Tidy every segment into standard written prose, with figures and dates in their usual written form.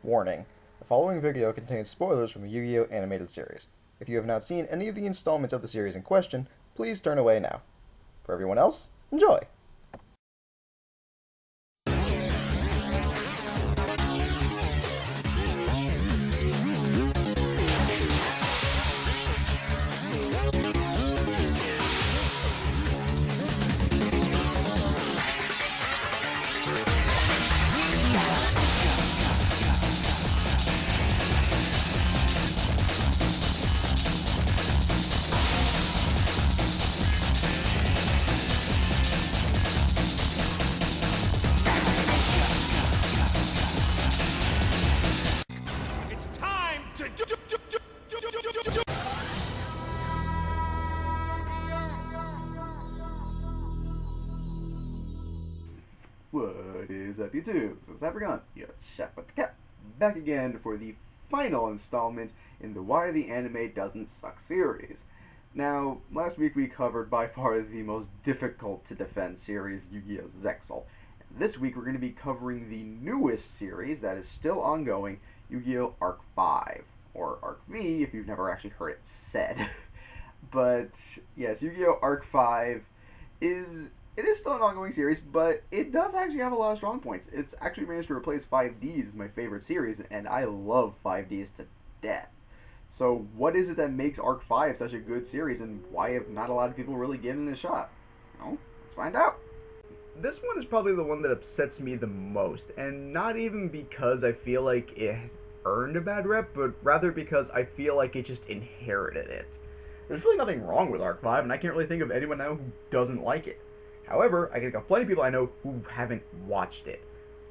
Warning: the following video contains spoilers from the Yu-Gi-Oh! Animated series. If you have not seen any of the installments of the series in question, please turn away now. For everyone else, enjoy! It's time to do. What is up, YouTube? So it's African, your chef with the cat, back again for the final installment in the Why the Anime Doesn't Suck series. Now, last week we covered by far the most difficult to defend series, Yu-Gi-Oh! Zexal. This week we're going to be covering the newest series that is still ongoing, Yu-Gi-Oh! Arc 5, or Arc V if you've never actually heard it said. But yes, Yu-Gi-Oh! Arc 5 is it is still an ongoing series, but it does actually have a lot of strong points. It's actually managed to replace 5Ds as my favorite series, and I love 5Ds to death. So what is it that makes Arc 5 such a good series, and why have not a lot of people really given it a shot? Well, let's find out. This one is probably the one that upsets me the most, and not even because I feel like it earned a bad rep, but rather because I feel like it just inherited it. There's really nothing wrong with Arc 5, and I can't really think of anyone now who doesn't like it. However, I can think of plenty of people I know who haven't watched it.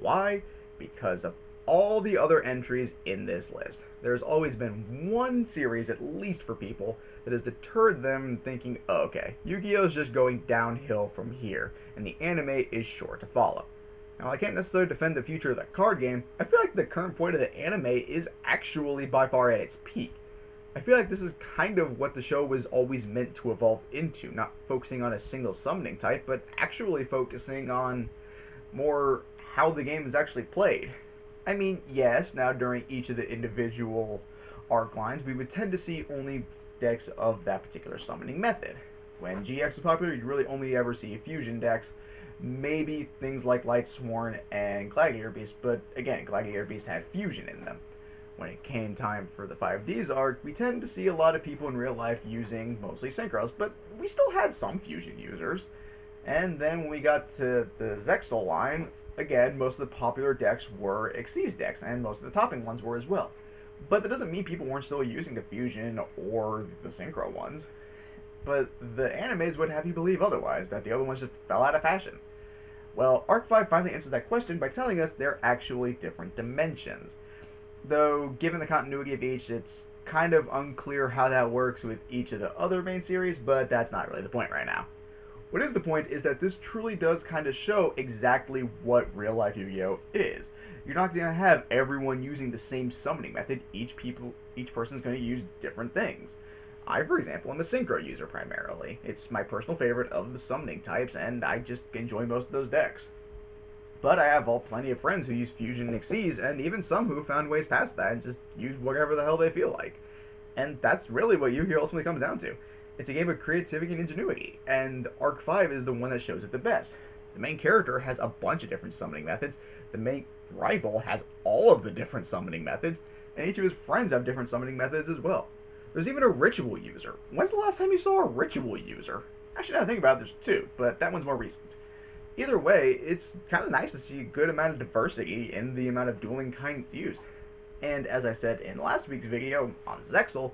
Why? Because of all the other entries in this list. There's always been one series, at least for people, that has deterred them thinking, oh, okay, Yu-Gi-Oh! Is just going downhill from here, and the anime is sure to follow. Now, I can't necessarily defend the future of the card game. I feel like the current point of the anime is actually by far at its peak. I feel like this is kind of what the show was always meant to evolve into, not focusing on a single summoning type, but actually focusing on more how the game is actually played. I mean, yes, now during each of the individual arc lines, we would tend to see only decks of that particular summoning method. When GX was popular, you'd really only ever see fusion decks, maybe things like Lightsworn and Gladiator Beast, but again, Gladiator Beast had fusion in them. When it came time for the 5Ds arc, we tend to see a lot of people in real life using mostly Synchros, but we still had some fusion users. And then when we got to the Zexal line, again, most of the popular decks were Xyz decks, and most of the topping ones were as well. But that doesn't mean people weren't still using the fusion or the Synchro ones. But the animes would have you believe otherwise, that the other ones just fell out of fashion. Well, Arc 5 finally answers that question by telling us they're actually different dimensions. Though, given the continuity of each, it's kind of unclear how that works with each of the other main series, but that's not really the point right now. What is the point is that this truly does kind of show exactly what real-life Yu-Gi-Oh! Is. You're not going to have everyone using the same summoning method. Each person's going to use different things. I, for example, am a Synchro user primarily. It's my personal favorite of the summoning types, and I just enjoy most of those decks. But I have plenty of friends who use Fusion and Xyz, and even some who found ways past that and just use whatever the hell they feel like. And that's really what Yu-Gi-Oh! Ultimately comes down to. It's a game of creativity and ingenuity, and Arc 5 is the one that shows it the best. The main character has a bunch of different summoning methods, the main rival has all of the different summoning methods, and each of his friends have different summoning methods as well. There's even a ritual user. When's the last time you saw a ritual user? Actually, now I think about it, there's two, but that one's more recent. Either way, it's kind of nice to see a good amount of diversity in the amount of dueling kinds used. And as I said in last week's video on Zexal,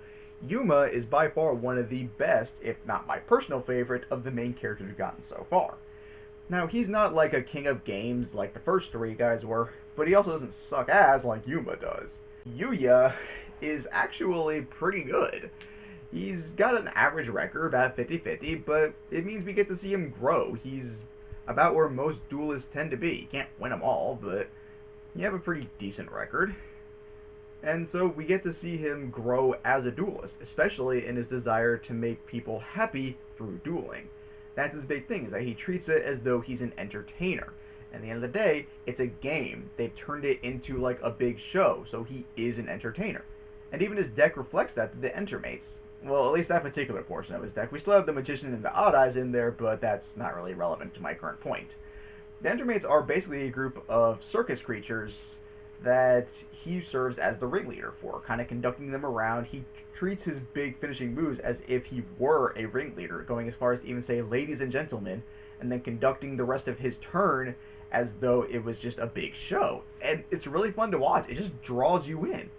Yuma is by far one of the best, if not my personal favorite, of the main characters we've gotten so far. Now, he's not like a king of games like the first three guys were, but he also doesn't suck ass like Yuma does. Yuya is actually pretty good. He's got an average record, about 50-50, but it means we get to see him grow. He's about where most duelists tend to be. You can't win them all, but you have a pretty decent record. And so we get to see him grow as a duelist, especially in his desire to make people happy through dueling. That's his big thing, is that he treats it as though he's an entertainer. At the end of the day, it's a game. They've turned it into like a big show, so he is an entertainer. And even his deck reflects that to the Entermates. Well, at least that particular portion of his deck. We still have the Magician and the Odd Eyes in there, but that's not really relevant to my current point. The Entermates are basically a group of circus creatures that he serves as the ringleader for, kind of conducting them around. He treats his big finishing moves as if he were a ringleader, going as far as to even say, ladies and gentlemen, and then conducting the rest of his turn as though it was just a big show. And it's really fun to watch. It just draws you in.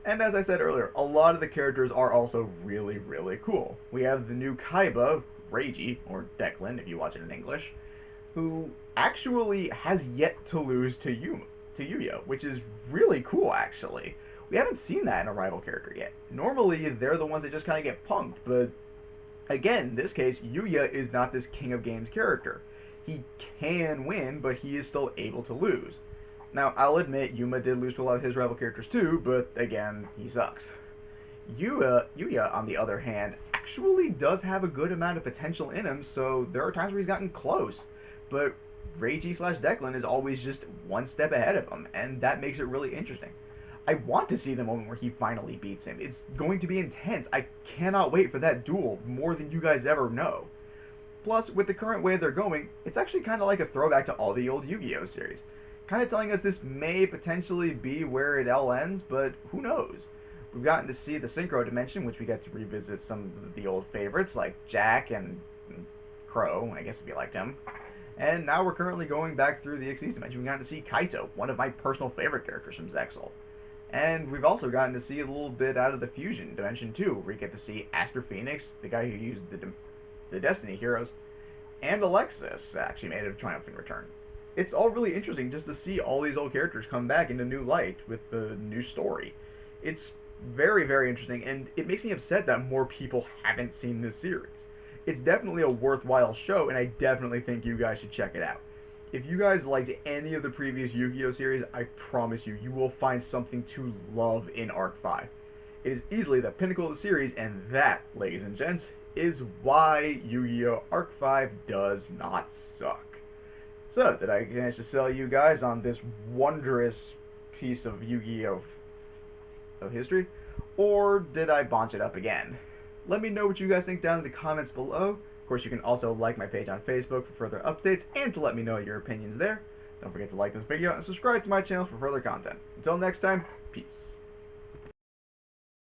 And as I said earlier, a lot of the characters are also really, really cool. We have the new Kaiba, Reiji, or Declan if you watch it in English, who actually has yet to lose to Yuya, which is really cool actually. We haven't seen that in a rival character yet. Normally, they're the ones that just kind of get punked, but again, in this case, Yuya is not this King of Games character. He can win, but he is still able to lose. Now, I'll admit, Yuma did lose to a lot of his rival characters too, but again, he sucks. Yuya, on the other hand, actually does have a good amount of potential in him, so there are times where he's gotten close. But Reiji/Declan is always just one step ahead of him, and that makes it really interesting. I want to see the moment where he finally beats him. It's going to be intense. I cannot wait for that duel more than you guys ever know. Plus, with the current way they're going, it's actually kind of like a throwback to all the old Yu-Gi-Oh series. Kind of telling us this may potentially be where it all ends, but who knows? We've gotten to see the Synchro Dimension, which we get to revisit some of the old favorites like Jack and Crow, I guess if you liked him. And now we're currently going back through the Xyz Dimension. We've gotten to see Kaito, one of my personal favorite characters from Zexal. And we've also gotten to see a little bit out of the Fusion Dimension too, where you get to see Aster Phoenix, the guy who used the Destiny Heroes, and Alexis actually made a triumphant return. It's all really interesting just to see all these old characters come back into new light with the new story. It's very, very interesting, and it makes me upset that more people haven't seen this series. It's definitely a worthwhile show, and I definitely think you guys should check it out. If you guys liked any of the previous Yu-Gi-Oh series, I promise you, you will find something to love in Arc 5. It is easily the pinnacle of the series, and that, ladies and gents, is why Yu-Gi-Oh! Arc 5 does not suck. So, did I manage to sell you guys on this wondrous piece of Yu-Gi-Oh! Of history? Or did I bonch it up again? Let me know what you guys think down in the comments below. Of course, you can also like my page on Facebook for further updates and to let me know your opinions there. Don't forget to like this video and subscribe to my channel for further content. Until next time, peace.